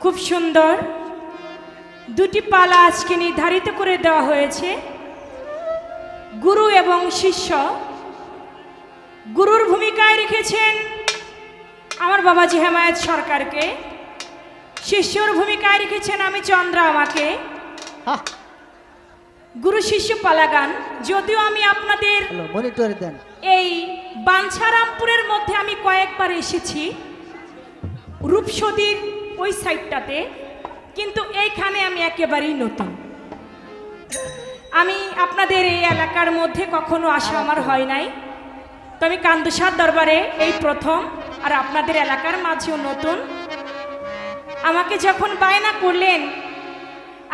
খুব সুন্দর দুটি পালা আজকে নির্ধারিত করে দেওয়া হয়েছে। গুরু এবং শিষ্য। গুরুর ভূমিকায় রেখেছেন আমার বাবাজি হেমায়েত সরকারকে, শিষ্যর ভূমিকায় রেখেছেন আমি চন্দ্রা আমাকে। গুরু শিষ্য পালা গান। যদিও আমি আপনাদের এই বাঞ্ছারামপুরের মধ্যে আমি কয়েকবার এসেছি, রূপসদীর ওই সাইডটাতে, কিন্তু এইখানে আমি একেবারেই নতুন। আমি আপনাদের এই এলাকার মধ্যে কখনো আসা আমার হয় নাই, তো আমি কান্দুসার দরবারে এই প্রথম, আর আপনাদের এলাকার মাঝেও নতুন। আমাকে যখন বায়না করলেন,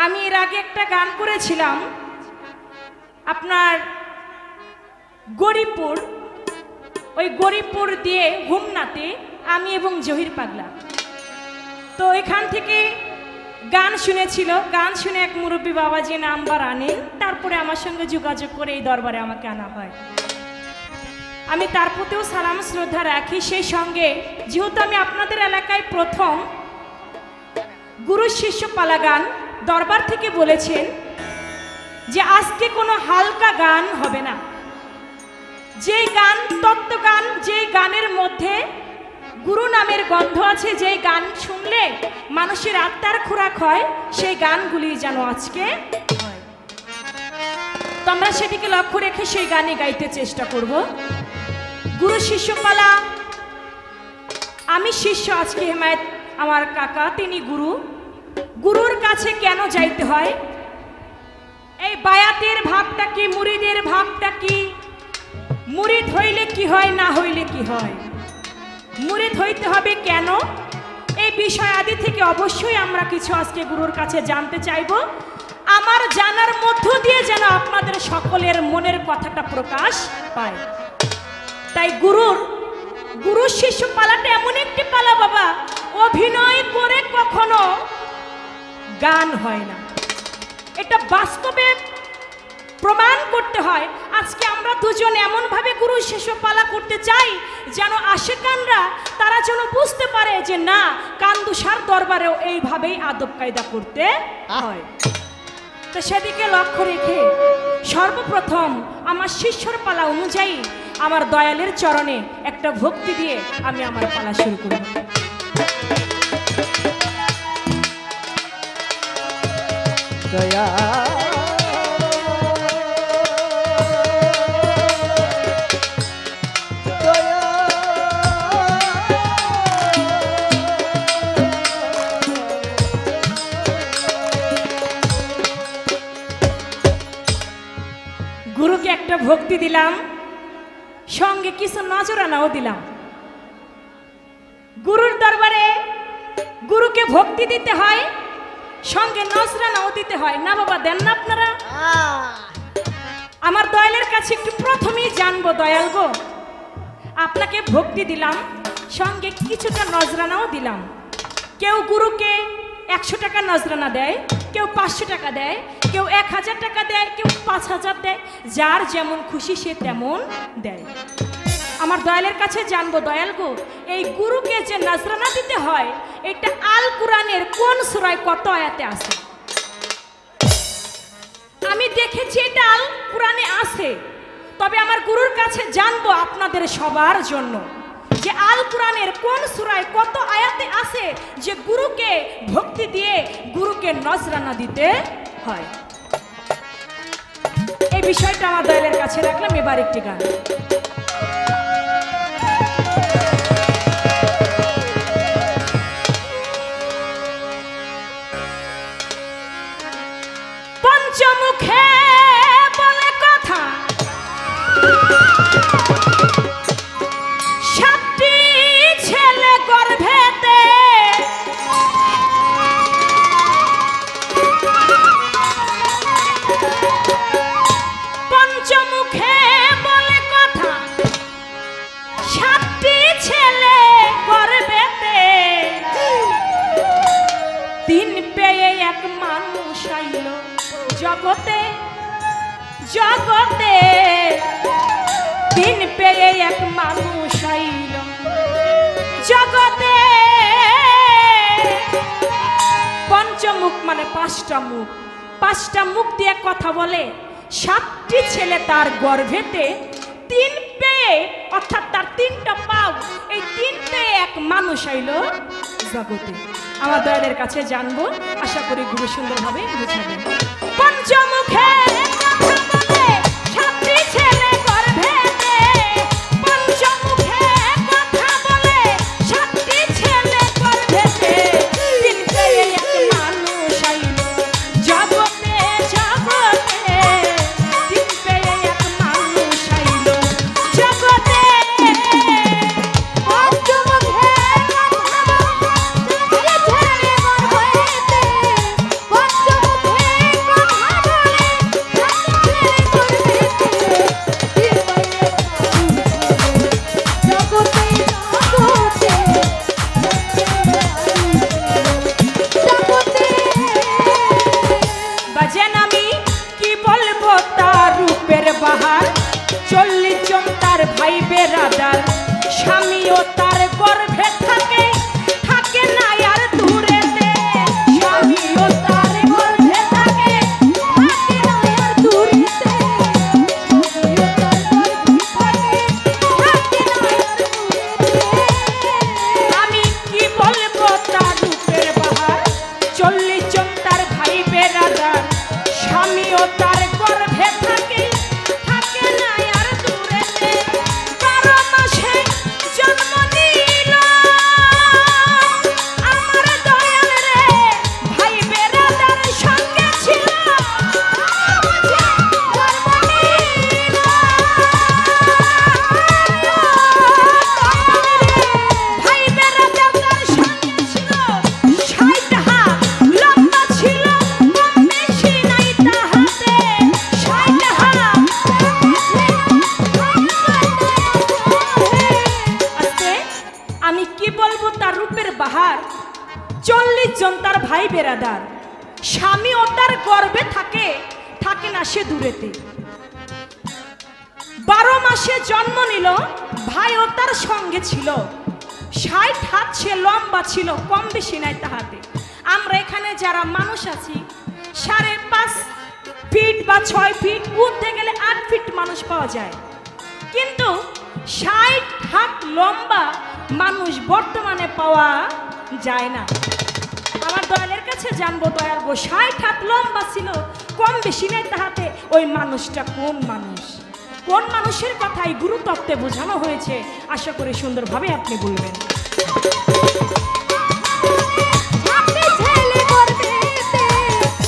আমি এর আগে একটা গান করেছিলাম আপনার গরিপুর, ওই গরিপুর দিয়ে হুমনাতে আমি এবং জহির পাগলা। তো এখান থেকে গান শুনেছিল, গান শুনে এক মুরব্বী বাবাজি নাম্বার আনেন, তারপরে আমার সঙ্গে যোগাযোগ করে এই দরবারে আমাকে আনা হয়। আমি তার প্রতিও সালাম শ্রদ্ধা রাখি। সেই সঙ্গে যেহেতু আমি আপনাদের এলাকায় প্রথম, গুরু শিষ্য পালা গান দরবার থেকে বলেছেন যে আজকে কোনো হালকা গান হবে না। যেই গান তত্ত্ব গান, যেই গানের মধ্যে গুরু নামের গন্ধ আছে, যেই গান শুনলে মানুষের আত্মার খোরাক হয়, সেই গানগুলি যেন আজকে হয়। তো আমরা সেদিকে লক্ষ্য রেখে সেই গানে গাইতে চেষ্টা করব। গুরু শিষ্য পালা। আমি শিষ্য, আজকে হেমায়েত আমার কাকা, তিনি গুরু। গুরুর কাছে কেন যাইতে হয়, এই বায়াতের ভাবটা কি, মুরিদের ভাবটা কি, মুরিদ হইলে কি হয়, না হইলে কি হয়, মুরিদ হইতে হবে কেন, এই বিষয় আদি থেকে অবশ্যই আমরা কিছু আজকে গুরুর কাছে জানতে চাইব। আমার জানার মধ্য দিয়ে যেন আপনাদের সকলের মনের কথাটা প্রকাশ পায়। তাই গুরু শিষ্য পালাটা এমন একটি পালা বাবা, অভিনয় করে কখনো গান হয় না, এটা বাস্তবে প্রমাণ করতে হয়। আজকে আমরা দুজন এমন ভাবে গুরু শিষ্য পালা করতে চাই যেন আশেকানরা তারা যেন বুঝতে পারে যে না, কান্দুসার দরবারেও এইভাবেই আদব কায়দা করতে হয়। তো সেদিকে লক্ষ্য রেখে সর্বপ্রথম আমার শিষ্যর পালা অনুযায়ী আমার দয়ালের চরণে একটা ভক্তি দিয়ে আমি আমার পালা শুরু করব। দয়া গুরুকে একটা ভক্তি দিলাম, সঙ্গে কিছু নজরানাও দিলাম। গুরুর দরবারে গুরুকে ভক্তি দিতে হয়, সঙ্গে নজরানাও দিতে হয়। না বাবা, দেন না আপনারা? আমার দয়ালের কাছে একটু প্রথমেই জানবো, দয়াল গো, আপনাকে ভক্তি দিলাম, সঙ্গে কিছুটা নজরানাও দিলাম। কেউ গুরুকে 100 টাকা নজরানা দেয়, কেউ 500 টাকা দেয়, কেউ 1000 টাকা দেয়, কেউ 5000 দেয়, যার যেমন খুশি সে তেমন দেয়। আমার দয়ালের কাছে জানবো, দয়াল গো, এই গুরুকে যে নজরানা দিতে হয়, এটা আল কোরআনের কোন সূরায় কত আয়াতে আছে? আমি দেখেছি এটা আল কোরআনে আছে, তবে আমার গুরুর কাছে জানবো আপনাদের সবার জন্য যে আল কোরআনের কোন সূরায় কত আয়াতে আছে যে গুরুকে ভক্তি দিয়ে গুরুকে নজরানা দিতে হয়। এই বিষয়টা আমার দয়ালের কাছে রাখলাম। এবার একটি গান। পঞ্চমুখে বলে কথা, সাতটি ছেলে গর্ভেতে, পঞ্চমুখে বলে কথা, সাতটি ছেলে গর্ভেতে, তিন পেয়ে এক মানুষ আইল জগতে, জগতে তিন পেয়ে এক মানুষ আইল জগতে, পঞ্চমুখ মানে পাঁচটা মুখ, পাঁচটা মুখ দিয়ে কথা বলে। সাতটি ছেলে তার গর্ভেতে, তিন পেয়ে অর্থাৎ তার তিনটা পাও, এই তিন পেয়ে এক মানুষ আইল জগতে। আমার দয়ালের কাছে জানবো, আশা করি গুরু সুন্দরভাবে বুঝাবেন। পঞ্চমুখে কথা বলে সাতটি ছেলে গর্ভেতে, পঞ্চমুখে কথা বলে সাতটি ছেলে গর্ভেতে, তিন পেয়ে এক মানুষ আইল জগতে, জগতে তিন পেয়ে এক মানুষ আইল জগতে। পঞ্চমুখে কথা বলে সাতটি ছেলে গর্ভেতে, পঞ্চমুখে কথা বলে সাতটি ছেলে গর্ভেতে, জগতে জগতে জগতে। বাজেন আমি কি বলবো তার রূপের বাহার, 40 জন তার ভাই বেরাদার, স্বামীও তার গর্ভে থাকে, থাকে না আর দূরেতে, স্বামীও তার গর্ভে থাকে, থাকে না আর দূরেতে, স্বামীও তার গর্ভে থাকে, থাকে না আর দূরেতে। আমি কি বলবো তার রূপের বাহার, 40 জন তার ভাই বেরাদার, স্বামীও তার গর্ভে থাকে, থাকে না আর দূরেতে। 12 মাসে জন্ম নিল আমার দয়াল রে, ভাই বেরাদার সঙ্গে ছিল, জন্ম নিল ভাই বেরাদার তার সঙ্গে ছিল, 60 হাত লম্বা ছিল, কম বেশি নাই তাহাতে, 60 হাত। আস্তে, আমি কি বলবো তার রূপের বাহার, 40 জন তার ভাই বেরাদার, স্বামী ও তার গর্ভে থাকে, থাকে না সে দূরেতে। 12 মাসে জন্ম নিল, ভাই ও তার সঙ্গে ছিল, 60 হাত সে লম্বা ছিল, কম বেশি নাই তাহাতে। আমরা এখানে যারা মানুষ আছি 5.5 ফিট বা 6 ফিট, উঠতে গেলে 8 ফিট মানুষ পাওয়া যায়, কিন্তু 60 হাত লম্বা মানুষ বর্তমানে পাওয়া যায় না। আমার দয়ালের কাছে জানবো, দয়াল গো 60 হাত লম্বা ছিল, কম বেশি নাই তাহাতে, ওই মানুষটা কোন মানুষ? কোন মানুষের কথাই গুরু তত্ত্বে বোঝানো হয়েছে? আশা করি সুন্দরভাবে আপনি বলবেন। সাতটি ছেলে গর্ভেতে,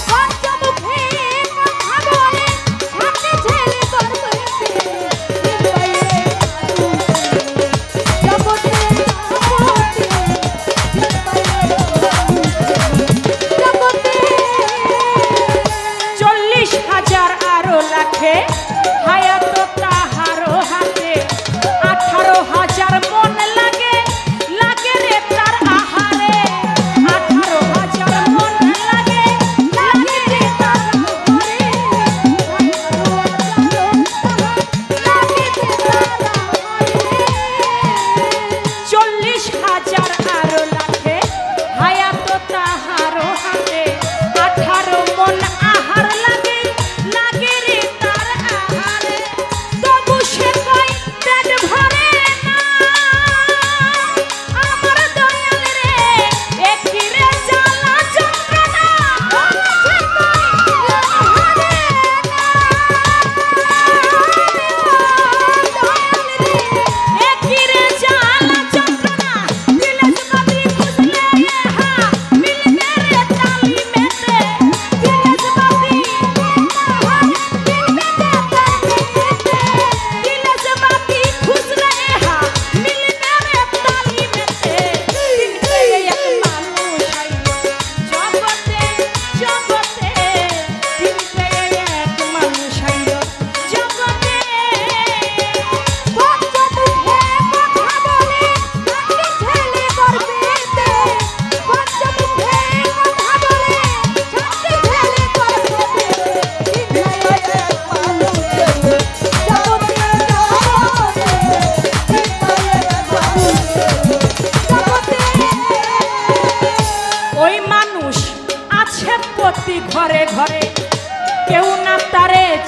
পঞ্চমুখে কথা বলে সাতটি ছেলে গর্ভেতে, জগতে জগতে। 40,000 আরো লাখে হায়াত তাহারও হাতে, 18,000 মন লাগে, লাগে রে তার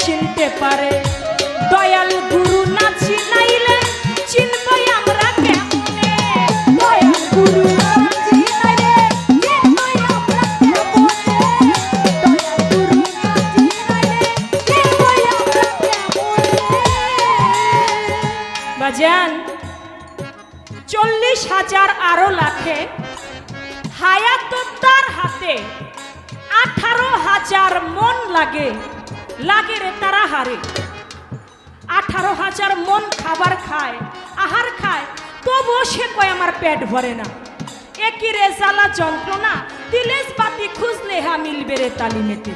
চিনতে পারে, দয়াল গুরু না চিনাইলে চিনবো আমরা কেমনে? দয়াল গুরু না চিনাইলে চিনবো আমরা কেমনে? দয়াল গুরু না চিনাইলে চিনবো আমরা কেমনে? বাজান 40,000 আরো লাখে হায়াত তার হাতে 18,000 মন লাগে রে তারা হারে। 18,000 মন খাবার খায়, আহার খায়, তবুও সে কয় আমার পেট ভরে না। একই রে জ্বালা যন্ত্রণা, তিলেস বাতি খুঁজলে হা মিলবে রে তালিমেতে।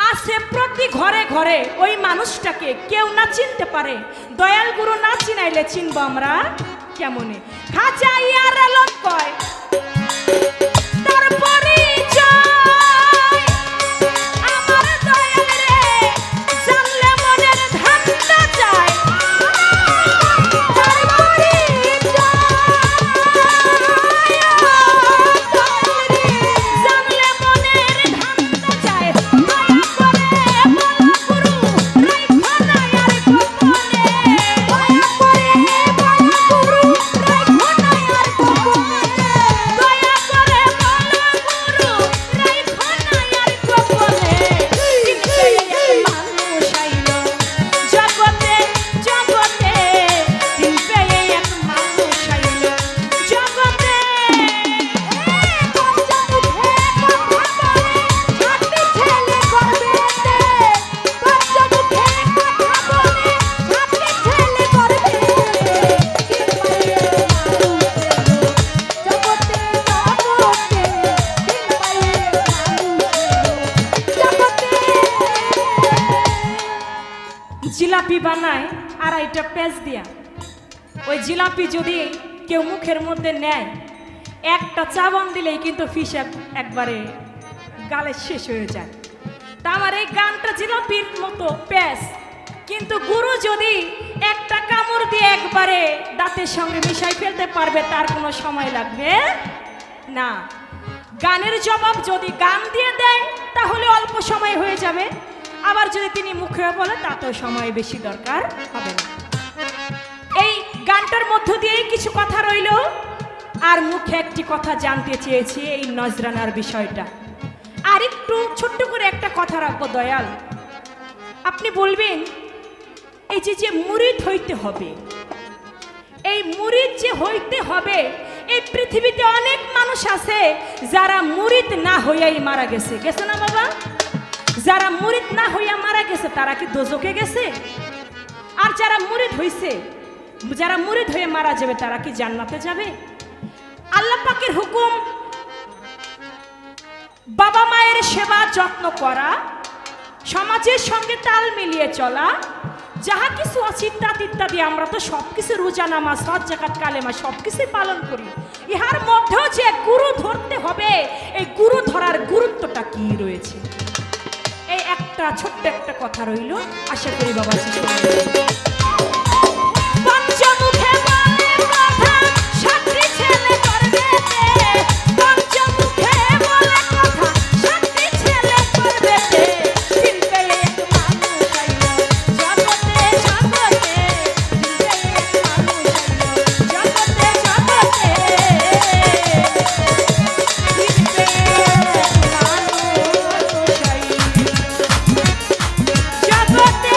আছে প্রতি ঘরে ঘরে ওই মানুষটাকে কেউ না চিনতে পারে, দয়াল গুরু না চিনাইলে চিনবো আমরা কেমনে? খাজা ইয়ার আলম কয় তার পরিচয় আমার দয়াল রে, জানলে মনের ধান্দা যায়। তার জানলে মনের ধান্দা যায়। দয়া করে বলো গুরু রাইখো না আর গোপনে, দয়া করে বলো গুরু রাইখো না আর গোপনে। দয়া করে বলো গুরু রাইখো না আর গোপনে। চিনতে এক মানুষ আইলো জগতে জগতে, চিনতে এক মানুষ আইলো জগতে। জিলাপি বানায় 2.5 পেঁয়াজ দিয়া, ওই জিলাপি যদি কেউ মুখের মধ্যে নেয় একটা চাবান দিলেই কিন্তু ফিস একবারে গালে শেষ হয়ে যায়। তা আমার এই গানটা জিলাপির মতো পেঁয়াজ, কিন্তু গুরু যদি একটা কামড় দিয়ে একবারে দাঁতের সঙ্গে মিশাই ফেলতে পারবে তার কোনো সময় লাগবে না। গানের জবাব যদি গান দিয়ে দেয় তাহলে অল্প সময় হয়ে যাবে, আবার যদি তিনি মুখে বলে তাতেও সময় বেশি দরকার হবে না। এই গানটার মধ্য দিয়েই কিছু কথা রইল, আর মুখে একটি কথা জানতে চেয়েছি এই নজরানার বিষয়টা। আর একটু ছোট্ট করে একটা কথা রাখবো দয়াল, আপনি বলবেন এই যে মুরিদ হইতে হবে, এই মুরিদ যে হইতে হবে, এই পৃথিবীতে অনেক মানুষ আছে যারা মুরিদ না হইয়াই মারা গেছে, গেছে না বাবা? যারা মুরিদ না হইয়া মারা গেছে তারা কি দোজকে গেছে? আর যারা মুরিদ হইছে, যারা মুরিদ হয়ে মারা যাবে তারা কি জান্নাতে যাবে? আল্লাহ পাকের হুকুম বাবা মায়ের সেবা যত্ন করা, সমাজের সঙ্গে তাল মিলিয়ে চলা, যাহা কিছু আছে ইত্যাদি ইত্যাদি, আমরা তো সবকিছু রোজা নামাজ হজ যাকাত কালেমা সবকিছু পালন করি। ইহার মধ্যেও যে গুরু ধরতে হবে, এই গুরু ধরার গুরুত্বটা কি রয়েছে, এই একটা ছোট্ট একটা কথা রইল, আশা করি বাবা পঞ্চমুখে বলে কথা সাতটি ছেলে করবে, পঞ্চমুখে বলে কথা সাতটি ছেলে করবে, চিনতে এক মানুষ আইলো জগতে জগতে, চিনতে এক মানুষ আইলো জগতে জগতে, চিনতে এক মানুষ আইলো জগতে।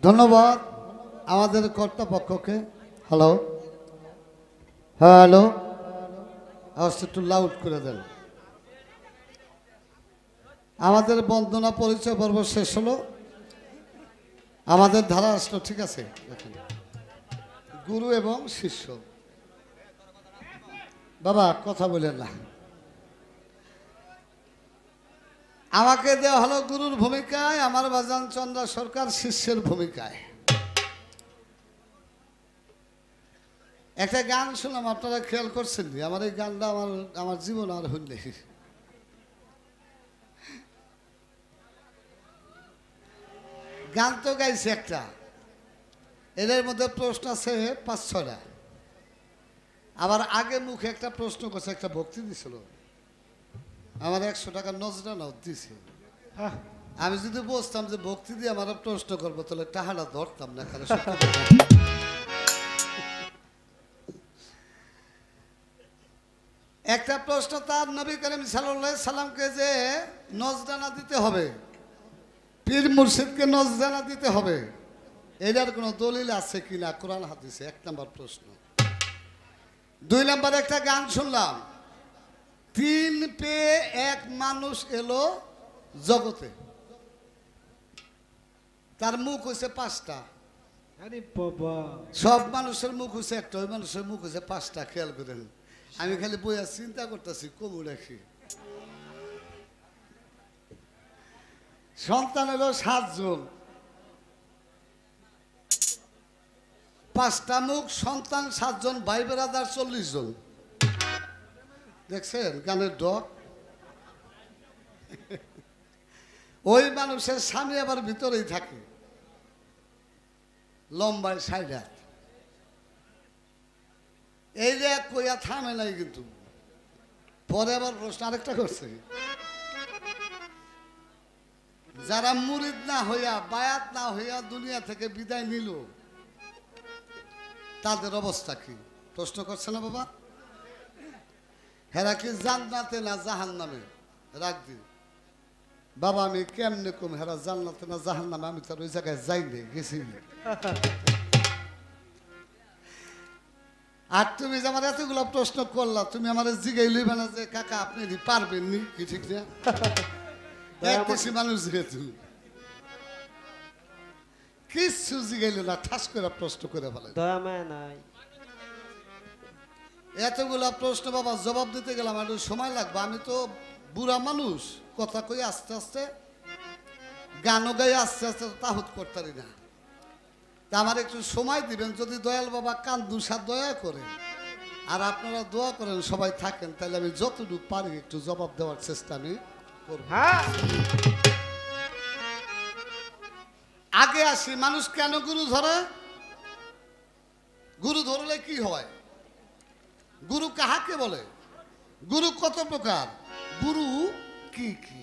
ধন্যবাদ আমাদের কর্তাপক্ষকে। হ্যালো হ্যালো, আওয়াজটা একটু লাউড করে দেন। আমাদের বন্দনা পরিচয় পর্ব শেষ হলো, আমাদের ধারা আসলো। ঠিক আছে, দেখেন গুরু এবং শিষ্য। বাবা কথা বলেন না। আমাকে দেওয়া হলো গুরুর ভূমিকায়, আমার বাজান চন্দ্রা সরকার শিষ্যের ভূমিকায়। একটা গান শুনলাম, আপনারা খেয়াল করছেন? আমার এই গানটা আমার জীবন আর হইলে। গান তো গাইছে একটা, এদের মধ্যে প্রশ্ন আছে 5-6টা। আবার আগে মুখে একটা প্রশ্ন করছে, একটা ভক্তি দিছিল, আমার 100 টাকা নজরানাও দিছে। আমি যদি বলতাম যে ভক্তি দিয়ে আমার প্রশ্ন করবো, তাহলে টাহাটা ধরতাম না। একটা প্রশ্ন তার নবী করিম সাল্লাল্লাহু আলাইহি সাল্লামকে যে নজরানা দিতে হবে, পীর মুর্শিদকে নজরানা দিতে হবে, এটার কোনো দলিল আছে কিনা কোরআন হাদিসে? 1 নম্বর প্রশ্ন। 2 নম্বর একটা গান শুনলাম, 3 পেয়ে 1 মানুষ এলো জগতে, তার মুখ হয়েছে 5টা। আরে বাবা, সব মানুষের মুখ হয়েছে একটা, ওই মানুষের মুখ হয়েছে 5টা। খেয়াল করেন, আমি খালি বইয়া চিন্তা করতেছি কবু রাখি। সন্তান হলো 7 জন, 5টা মুখ, সন্তান 7 জন, ভাই বেরাদার 40 জন। দেখছেন গানের ডক? ওই মানুষের স্বামী আবার ভিতরেই থাকে, লম্বায় 60 হাত। এই যে কইয়া থামে নাই কিন্তু, পরে আবার প্রশ্ন আরেকটা করছে, যারা মুরিদ না হইয়া, বায়াত না হইয়া দুনিয়া থেকে বিদায় নিল, তাদের অবস্থা কি? প্রশ্ন করছে না বাবা? হেরা কি জান্নাতে না জাহান্নামে? রাখ দি বাবা, আমি কেমনে কম হেরা জান্নাতে না জাহান্নামে? আমি তার ওই জায়গায় যাইনি, গেছি। আর তুমি যে আমার এতগুলো প্রশ্ন করলা, তুমি আমার জিগাই লইবে না যে কাকা আপনি পারবেন নি? কি ঠিক না? বেশি মানুষ যেহেতু কিছু জিগাইল না, ঠাস করে প্রশ্ন করে ফেলে। দয়া মায়া নাই। এতগুলা প্রশ্ন বাবা জবাব দিতে গেলাম একটু সময় লাগবে। আমি তো বুড়া মানুষ, কথা কই আস্তে আস্তে, গানও গাই আস্তে আস্তে, তাহুত করতে পারি না। তা আমার একটু সময় দিবেন, যদি দয়াল বাবা কান দুসা দয়া করেন আর আপনারা দোয়া করেন, সবাই থাকেন, তাহলে আমি যতটুকু পারি একটু জবাব দেওয়ার চেষ্টা আমি করব। হ্যাঁ, আগে আসি, মানুষ কেন গুরু ধরে? গুরু ধরলে কি হয়? গুরু কাহাকে বলে? গুরু কত প্রকার? গুরু কি কি?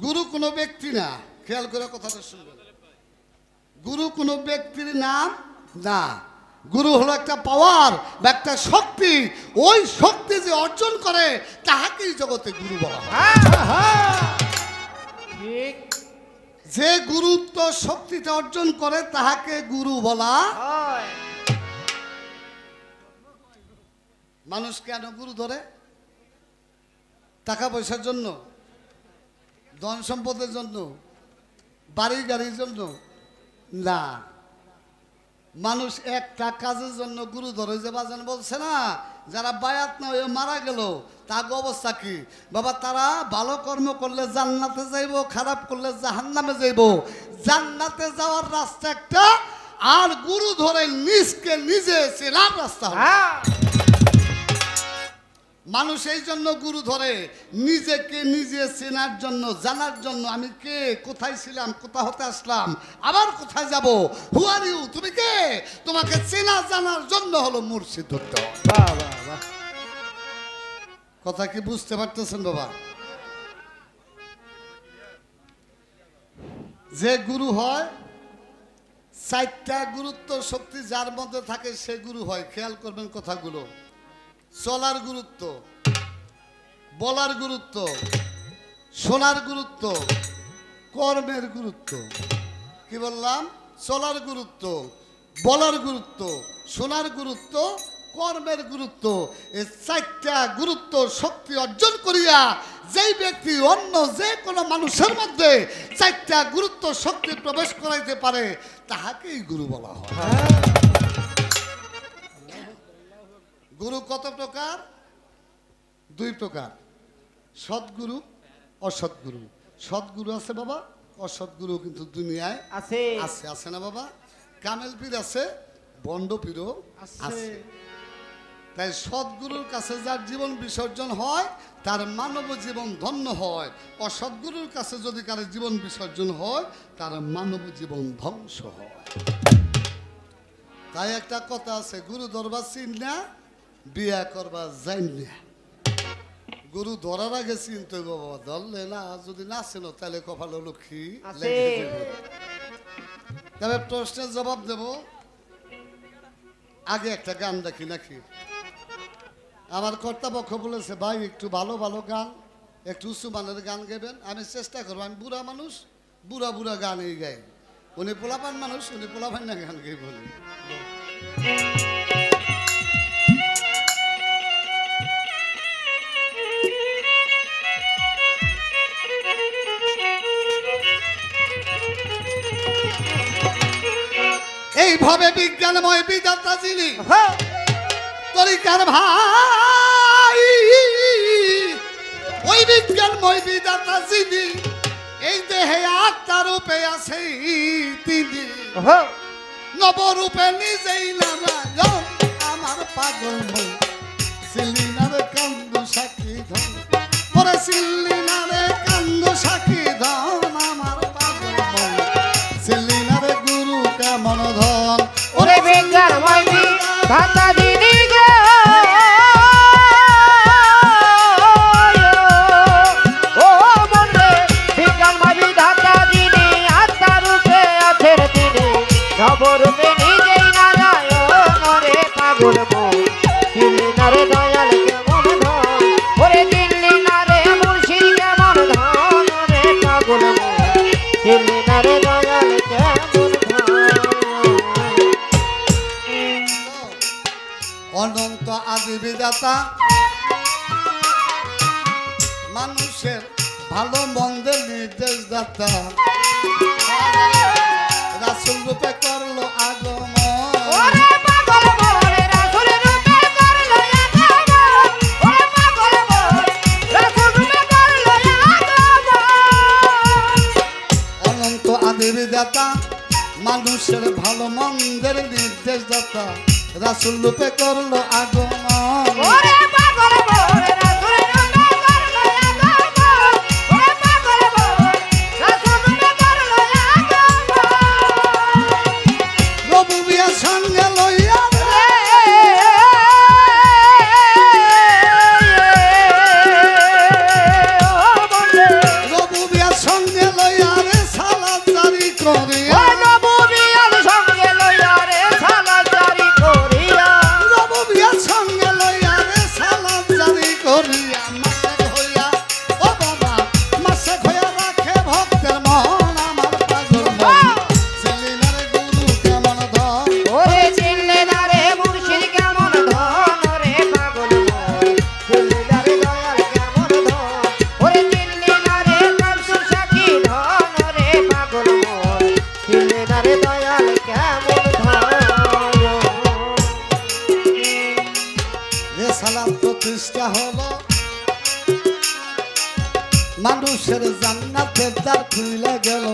গুরু কোনো ব্যক্তি না, খেয়াল করে কথাটা শুনবেন। গুরু কোনো ব্যক্তির নাম না, গুরু হলো একটা পাওয়ার বা একটা শক্তি। ওই শক্তি যে অর্জন করে তাহাকেই জগতে গুরু বলা হয়। ঠিক যে গুরুত্ব শক্তিটা অর্জন করে তাহাকে গুরু বলা হয়। মানুষ কেন গুরু ধরে? টাকা পয়সার জন্য, ধন সম্পদের জন্য, বাড়ি গাড়ির জন্য না। মানুষ একটা কাজের জন্য গুরু ধরে। যে বাজান বলছে না, যারা বায়াত না হয়ে মারা গেল তার অবস্থা কি? বাবা তারা ভালো কর্ম করলে জান্নাতে যাইব, খারাপ করলে জাহান্নামে যাইব। জান্নাতে যাওয়ার রাস্তা একটা, আর গুরু ধরে নিজকে নিজে চেনার রাস্তা। মানুষ এই জন্য গুরু ধরে, নিজেকে নিজে চেনার জন্য, জানার জন্য। আমি কে, কোথায় ছিলাম, কোথা হতে আসলাম, আবার কোথায় যাব, হু আর ইউ, তুমি কে, তোমাকে চেনা জানার জন্য হলো মুর্শিদ ধরতে। কথা কি বুঝতে পারতেছেন বাবা? যে গুরু হয়, 4টা গুরুত্ব শক্তি যার মধ্যে থাকে সে গুরু হয়। খেয়াল করবেন কথাগুলো। চলার গুরুত্ব, বলার গুরুত্ব, শোনার গুরুত্ব, কর্মের গুরুত্ব, কি বললাম, চলার গুরুত্ব, বলার গুরুত্ব, শোনার গুরুত্ব, কর্মের গুরুত্ব, এই চারটা গুরুত্ব শক্তি অর্জন করিয়া যেই ব্যক্তি অন্য যে কোনো মানুষের মধ্যে চারটা গুরুত্ব শক্তি প্রবেশ করাইতে পারে তাহাকেই গুরু বলা হয়। গুরু কত প্রকার? দুই প্রকার, সৎগুরু, অসৎগুরু। সৎগুরু আছে বাবা, অসৎগুরু কিন্তু দুনিয়ায় আছে আছে, আছে না বাবা? কামেল পীর আছে, বন্ড পীরও আছে। তাই সৎগুরুর কাছে যার জীবন বিসর্জন হয় তার মানব জীবন ধন্য হয়, অসৎগুরুর কাছে যদি কারো জীবন বিসর্জন হয় তার মানব জীবন ধ্বংস হয়। তাই একটা কথা আছে, গুরু ধরবা চিন না, বিয়া করবা যাই না। গুরু ধরার আগে চিনতে বাবা, ধরলে না, যদি না চেনো তাহলে কপাল লক্ষ্মী লেগে যাবে। তবে প্রশ্নের জবাব দেব, আগে একটা গান দেখি নাকি? আমার কর্তাপক্ষ বলেছে ভাই একটু ভালো ভালো গান, একটু উঁচু মানের গান গাইবেন। আমি চেষ্টা করবো, আমি বুড়া মানুষ, বুড়া বুড়া গান এই গাই। উনি পোলাপান মানুষ, উনি পোলাপান না গান গাই বলি। এইভাবে বিজ্ঞানময় বিধাতা যিনি, তরিকার ভাই, ওই বিজ্ঞানময় বিধাতা যিনি এই দেহে আত্মা রূপে আছে তিনি, নবরূপে নিজেই নারায়ণ আমার পাগল মন। সিলিনারে কান্দু সাক্ষী ধন, পরে সিলিনারে কান্দু সাক্ষী ধন আমার পাগল মন। সিলিনারে গুরু কেমন ধন, ওরে বিজ্ঞানময় বিধাতা যিনি গো, ও মনে বিজ্ঞানময় বিধাতা যিনি আত্মা রূপে আছেন তিনি, নবরূপে নিজেই নারায়ণ রে পাগল মন। দিল্লি নারে দয়াল কেমন ধন, ওরে দিল্লি নারে মুর্শিদ কেমন ধন রে পাগল মন। দিল্লি নারে দয়াল কেমন ধন। অনন্ত আদি বিধাতা মানুষের ভালো মন্দের নির্দেশ দাতা, রাসূল রূপে করলো আগমন। ওরে পাগল মন রাসূল রূপে করলো আগমন, ওরে পাগল মন রাসূল রূপে করলো আগমন। অনন্ত আদি বিধাতা মানুষের ভালো মন্দের নির্দেশ দাতা, রাসূল রূপে করলো আগমন। ওরে পাগল মন রাসূল রূপে করলো আগমন, ওরে পাগল মন রাসূল রূপে করলো আগমন। রবুবিয়ার সঙ্গে লইয়া রবুবিয়ার সঙ্গে লইয়া রে সালাত জারি করিয়া, নবুবিয়ার সঙ্গে লইয়া রে সালাত জারি করিয়া, রবুবিয়ার সঙ্গে লইয়া রে সালাত জারি করিয়া, মাসে হইয়া ও বাবা মাসে হইয়া রাখে ভক্তের মন আমার পাগল মন। সিলিনারে গুরু কেমন ধন, ওরে চিনলে না রে মুর্শিদ কেমন ধন রে পাগল মন। চিনলে না রে দয়াল কেমন ধন, ওরে চিনলে না রে কালসুর সাক্ষী ধন রে পাগল মন। চিনলে না রে দয়াল কেমন ধন। যে সালাত প্রতিষ্ঠা হলো মানুষের জান্নাতের দ্বার খুলে গেল,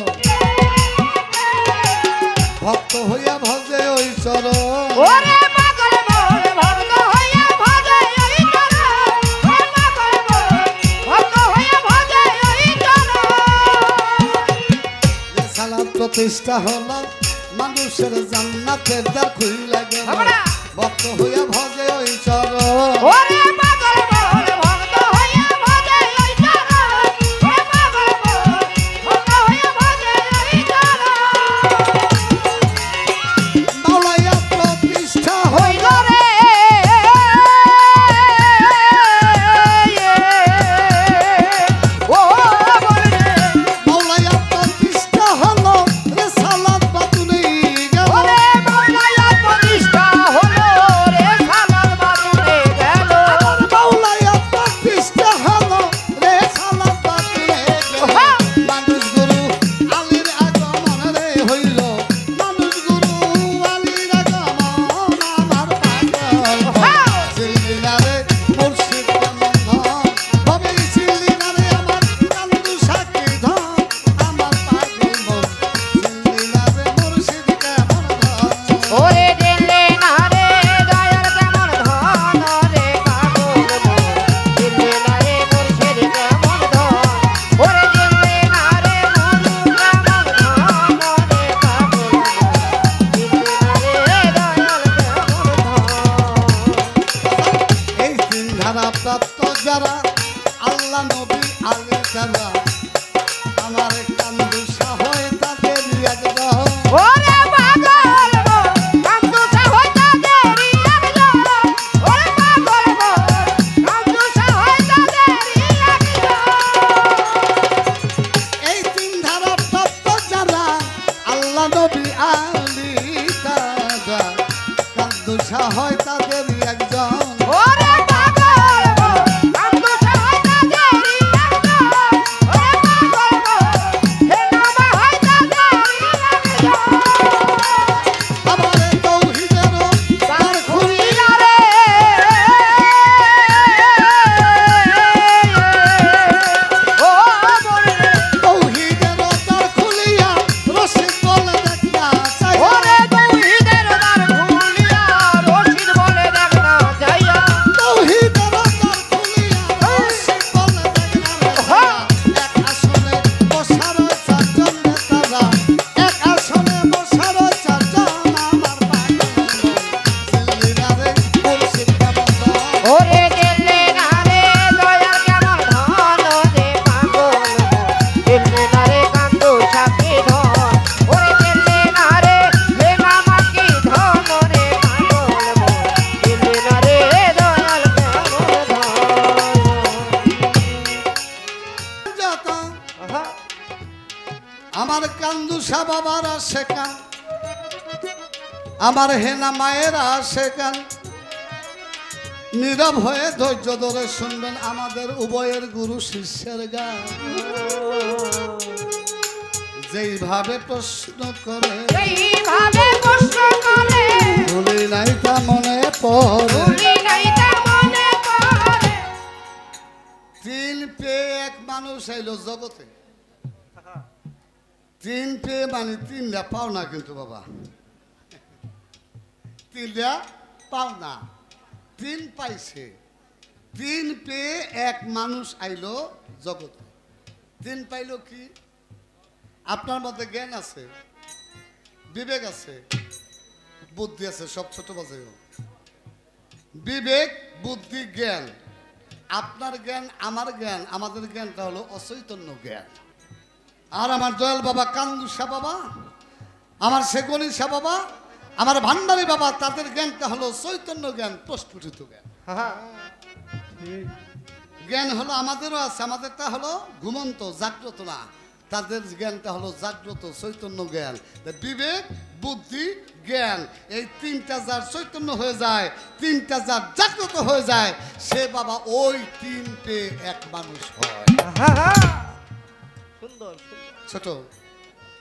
ভক্ত হইয়া ভজে ওই চরণ। ওরে পাগল মন ভক্ত হইয়া ভজে ওই চরণ, ওরে পাগল মন ভক্ত হইয়া ভজে ওই চরণ। যে সালাত প্রতিষ্ঠা হলো মানুষের জান্নাতের দ্বার খুলে গেল, আমরা ভক্ত হইয়া ভজে ওই চরণ। ওরে পাগল মন ভক্ত হইয়া ভজে ওই চরণ, ওরে পাগল মন ভক্ত হইয়া ভজে ওই চরণ। মাওলাইয়া প্রতিষ্ঠা হই হইল গো রে ও বলে মাওলাইয়া প্রতিষ্ঠা যারা আল্লাহ নবী আলে যারা আমার কান্দুসা হয় তাদের একজন ওরে পাগল গো কান্দুসা হয় তাদেরই একজন ওরে পাগল গো কান্দুসা হয় তাদেরই একজন এই তিন ধারা প্রাপ্ত যারা আল্লাহ নবী আলী তারা কান্দুসা হয় তাদের একজন ওরে পাগল গো কান্দুসা হয় তাদেরই একজন ওরে পাগল গো হে নামা হয় তাদেরই একজন আমার তৌহিদেরও তার খুলিয়া রে ও বলে তৌহিদেরও তার খুলিয়া রশিদ বলে দেখা চাই ওরে তৌহিদের দ্বার খুলিয়া রশিদ বলে দেখ না যাইয়া তৌহিদেরও তার খুলিয়া রশিদ বলে দেখা এক আসনে বসার চারজন নেতারা এক আসনে বসার চারজন আমার পাগল দিল্লিরা রে মুর্শিদ কেমন ওরে দিল্লি না রে দয়াল কেমন ধন রে পাগল দিল্লি না রে কান্দু সাকি ধন ওরে দিল্লি না রে হে মামা কি ধন রে পাগল দিল্লি না রে দয়াল কেমন যাতা ধন আমার কান্দুসা বাবার আসে কান আমার হেনা মায়ের আসে কান নীরব হয়ে ধৈর্য ধরে শুনবেন আমাদের উভয়ের গুরু শিষ্যের গান যেইভাবে প্রশ্ন করে এইভাবে কষ্ট করে ভুলি নাই তা মনে পড়ে ভুলি নাই তা মনে পড়ে তিন পেয়ে এক মানুষ আইলো জগতে তিন পেয়ে মানে তিনটা পাও না কিন্তু বাবা তিনটা পাও না তিন পাইছে তিন পেয়ে এক মানুষ আইলো জগতে তিন পাইলো কি আপনার মধ্যে জ্ঞান আছে বিবেক আছে বুদ্ধি আছে সব ছোট বাজে বিবেক বুদ্ধি জ্ঞান আপনার জ্ঞান আমার জ্ঞান আমাদের জ্ঞানটা হলো অচৈতন্য জ্ঞান আর আমার দয়াল বাবা কান্দুসা বাবা আমার সেগনিসা বাবা আমার ভান্ডারী বাবা তাদের জ্ঞানটা হলো চৈতন্য জ্ঞান প্রস্ফুটিত জ্ঞান জ্ঞান হলো আমাদেরও আছে আমাদেরটা হলো ঘুমন্ত জাগ্রত না তাদের জ্ঞানটা হলো জাগ্রত চৈতন্য জ্ঞান বিবেক বুদ্ধি জ্ঞান এই তিনটা যার চৈতন্য হয়ে যায় তিনটা যার জাগ্রত হয়ে যায় সে বাবা ওই তিন পেয়ে এক মানুষ হয় সুন্দর ছোট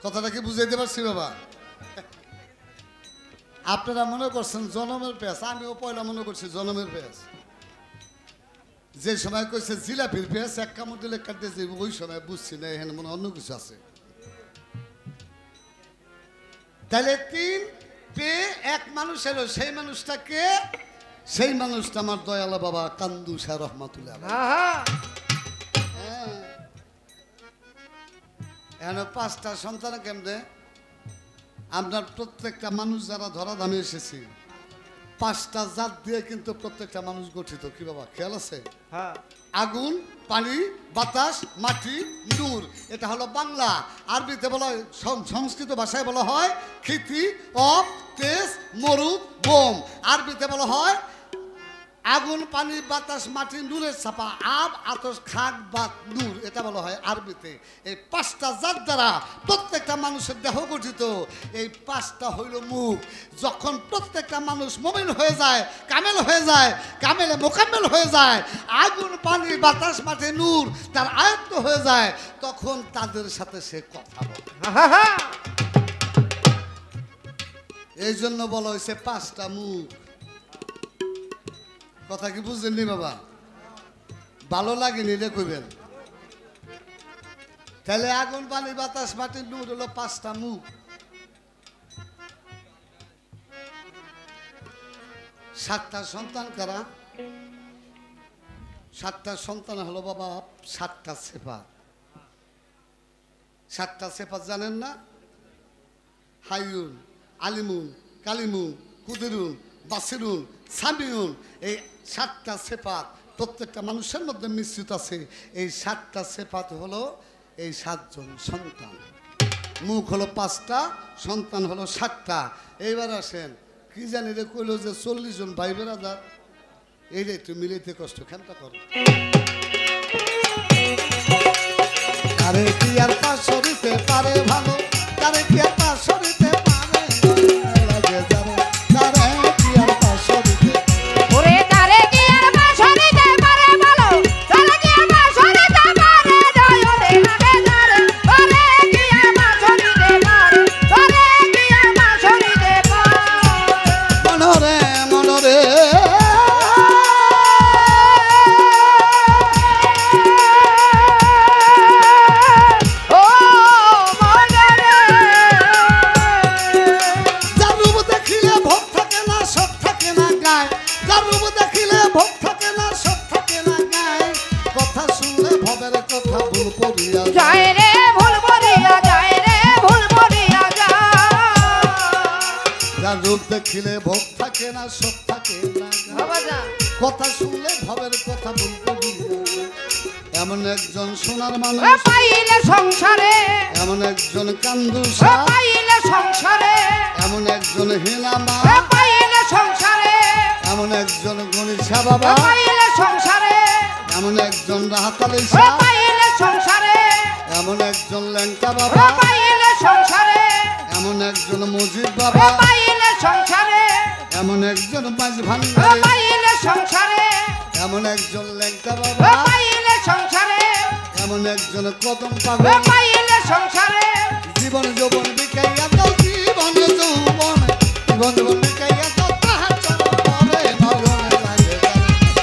কথাটা কি বুঝাইতে পারছি বাবা আপনারা মনে করছেন জনমের পেঁয়াজ আমিও পয়লা মনে করছি জনমের পেঁয়াজ যে সময় কইছে জিলাপির পেঁয়াজ এক কামড় দিলে কাটতে যাইব ওই সময় বুঝছি না এখানে মনে অন্য কিছু আছে তাহলে তিন পেয়ে এক মানুষ এলো সেই মানুষটাকে সেই মানুষটা আমার দয়ালা বাবা কান্দুসা রহমাতুল্লাহ এখন পাঁচটা সন্তান কেমনে আপনার প্রত্যেকটা মানুষ যারা ধরা ধামে এসেছি পাঁচটা জাত দিয়ে কিন্তু প্রত্যেকটা মানুষ গঠিত কি বাবা খেয়াল আছে আগুন পানি বাতাস মাটি নূর এটা হলো বাংলা আরবিতে বলা হয় সংস্কৃত ভাষায় বলা হয় খিতি অপ তেজ মরু বোম আরবিতে বলা হয় আগুন পানি বাতাস মাটি নূরের ছাপা আব আতস খাক বাত নূর এটা বলা হয় আরবিতে এই পাঁচটা জাত দ্বারা প্রত্যেকটা মানুষের দেহ গঠিত এই পাঁচটা হইল মুখ যখন প্রত্যেকটা মানুষ মুমিন হয়ে যায় কামেলে মোকাম্মেল হয়ে যায় আগুন পানি বাতাস মাটি নূর তার আয়ত্ত হয়ে যায় তখন তাদের সাথে সে কথা বলে এই জন্য বলা হয়েছে পাঁচটা মুখ কথা কি বুঝলেননি বাবা ভালো লাগেনি রে কইবেন তাহলে আগুন পানি বাতাস মাটি নূর হলো পাঁচটা মুখ সাতটা সন্তান কারা সাতটা সন্তান হলো বাবা সাতটা সেফাত সাতটা সেফাত জানেন না হাইয়ুন আলিমুন কালিমুন কুদিরুন বাসিরুন সামিউন এই সাতটা সেফাত প্রত্যেকটা মানুষের মধ্যে মিশ্রিত আছে। এই 7টা সিফাত হলো এই 7 জন সন্তান। মুখ হলো 5টা, সন্তান হলো 7টা। এইবার আসেন, কি জানি রে কইলো যে 40 জন ভাই বেরাদার, এইটাই তো মিলাইতে কষ্ট, খেমটা কর। আরে কি আর পাশরিতে পারে ভালো, তারে কি আর পাশরিতে পারে লাগে যাবে, তারে কি আর পাশরিতে ওরে তারে কি আর বাঁশরিতে পারে বলো, তারে কি আর বাঁশরিতে পারে নয়নে লাগে তারে, তারে কি আর বাঁশরিতে পারে, তারে কি আর বাঁশরিতে পারে। মনরে মনরে ও মনরে যার রূপ দেখিলে ভোগ থাকে না, সব থাকে না গায়, যার রূপ দেখিলে ভোগ থাকে না, সব থাকে না গায়, কথা শুনলে ভবের কথা ভুল করিয়া যায়। যায় রে ভুল করিয়া যায় রে ভুল করিয়া যায়। যার রূপ দেখিলে ভোগ থাকে না, সব থাকে না গায়, বাবা যা কথা শুনলে ভবের কথা ভুল করিয়া যায়। এমন একজন সোনার ও মানুষ, পাইলে সংসারে, এমন একজন ও কান্দুসা, পাইলে সংসারে, এমন একজন হেনামা, ও পাইলে সংসারে, এমন একজন গণিসা ও বাবা, পাইলে সংসারে, এমন একজন ও রাহাতালিসা, পাইলে সংসারে, এমন একজন ল্যাংটা ও বাবা, পাইলে সংসারে, এমন একজন মজিদ ও বাবা, পাইলে সংসারে, এমন একজন মাঝ ও ভান্ডারী, পাইলে সংসারে, এমন একজন ল্যাংটা ও বাবা, পাইলে সংসারে, এমন একজন কদম ও পাগল। পাইলে সংসারে। জীবন যৌবন বিকাইয়া দাও, জীবন যৌবন, জীবন যৌবন বিকাইয়া দাও, তাহার চরণে নয়নে লাগে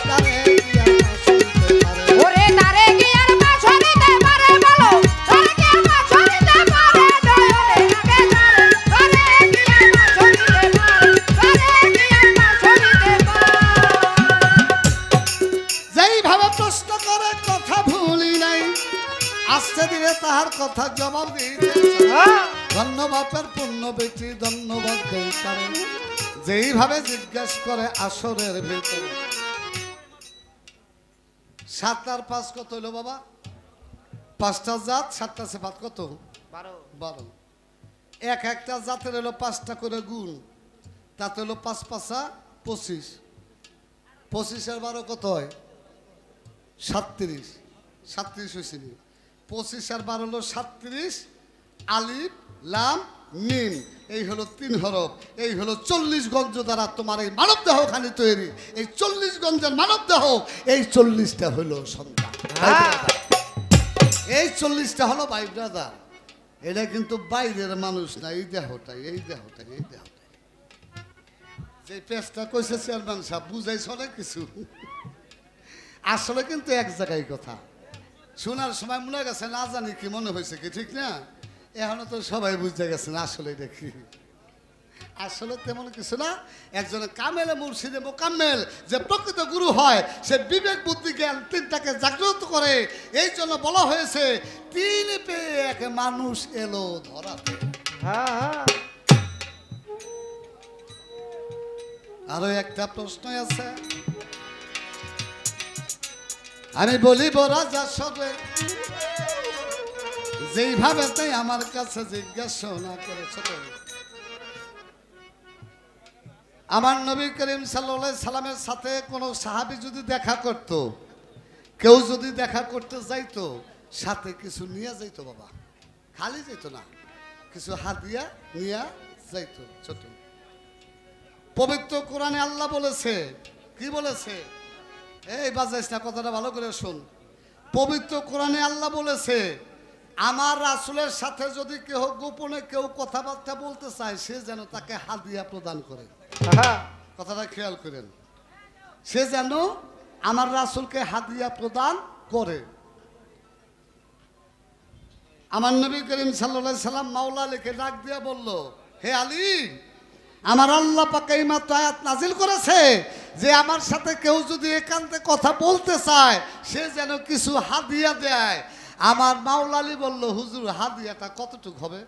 তারে কি আর শুনতে পারে। ওরে তারে কি আর বাঁশরিতে পারে বলো, তারে কি আর বাঁশরিতে পারে নয়নে লাগে তারে, তারে কি আর বাঁশরিতে পারে, তারে কি আর বাঁশরিতে পারে। যেইভাবে প্রশ্ন করে কথা ভুলি নাই, আস্তে ধীরে তাহার কথা জবাব দিতে চাই। ধন্যবাদের পূর্ণ ব্যক্তি ধন্যবাদ দেই তারে, যেইভাবে জিজ্ঞেস করে আসরের ভেতরে। 7 আর 5 কত হইলো বাবা? 5টা জাত, 7টা সিফাত, কত? 12। এক একটা জাতের হলো 5টা করে গুণ, তাতে হলো 5 5 25, 25 আর 12 কত হয়? 37, 37 হয়েছে। 25 আর 12 হলো 37, আলিফ লাম মিম, এই হলো 3 হরফ। এই হলো 40 গঞ্জ দ্বারা তোমার এই মানব দেহখানি তৈরি। এই 40 গঞ্জের মানব দেহ, এই 40টা হলো সন্তান। এই 40টা হলো ভাই ব্রাদার। এটা কিন্তু বাইরের মানুষ না, এই দেহটাই, এই দেহটাই, এই দেহটাই। যে পেস্টটা কইছে চেয়ারম্যান সাহেব, বুঝাইছ অনেক কিছু, আসলে কিন্তু এক জায়গায় কথা। শোনার সময় মনে গেছে না জানি কি মনে হয়েছে কি, ঠিক না? এখনো তো সবাই বুঝতে গেছে না আসলে দেখি, আসলে তেমন কিছু না। একজন কামেলে মুর্শিদে মোকাম্মেল, যে প্রকৃত গুরু হয়, সে বিবেক বুদ্ধি জ্ঞান 3টাকে জাগ্রত করে। এই জন্য বলা হয়েছে 3 পেয়ে এক মানুষ এলো ধরাতে। আরো একটা প্রশ্ন আছে, আমি বলিব রাজা সবে, যেইভাবে তাই আমার কাছে জিজ্ঞাসা না করেছ। আমার নবী করিম সাল্লাল্লাহু আলাইহি সাল্লামের সাথে কোনো সাহাবী যদি দেখা করত, কেউ যদি দেখা করতে যাইতো, সাথে কিছু নিয়ে যাইতো বাবা, খালি যাইতো না, কিছু হাদিয়া নিয়ে যাইতো ছোট। পবিত্র কোরআনে আল্লাহ বলেছে, কি বলেছে? এই বাজাইস না, কথাটা ভালো করে শোন। পবিত্র কোরআনে আল্লাহ বলেছে, আমার রাসূলের সাথে যদি কেউ গোপনে কেউ কথাবার্তা বলতে চায়, সে যেন তাকে হাদিয়া প্রদান করে। কথাটা খেয়াল করেন, সে যেন আমার রাসূলকে হাদিয়া প্রদান করে। আমার নবী করিম সাল্লাল্লাহু আলাইহি সাল্লাম মাওলা আলীকে ডাক দিয়া বলল, হে আলী, আমার আল্লাহ পাক এই মাত্র আয়াত নাজিল করেছে যে আমার সাথে কেউ যদি একান্তে কথা বলতে চায়, সে যেন কিছু হাদিয়া দেয়। আমার মাওলা আলী বলল, হুজুর হাদিয়াটা কতটুকু হবে?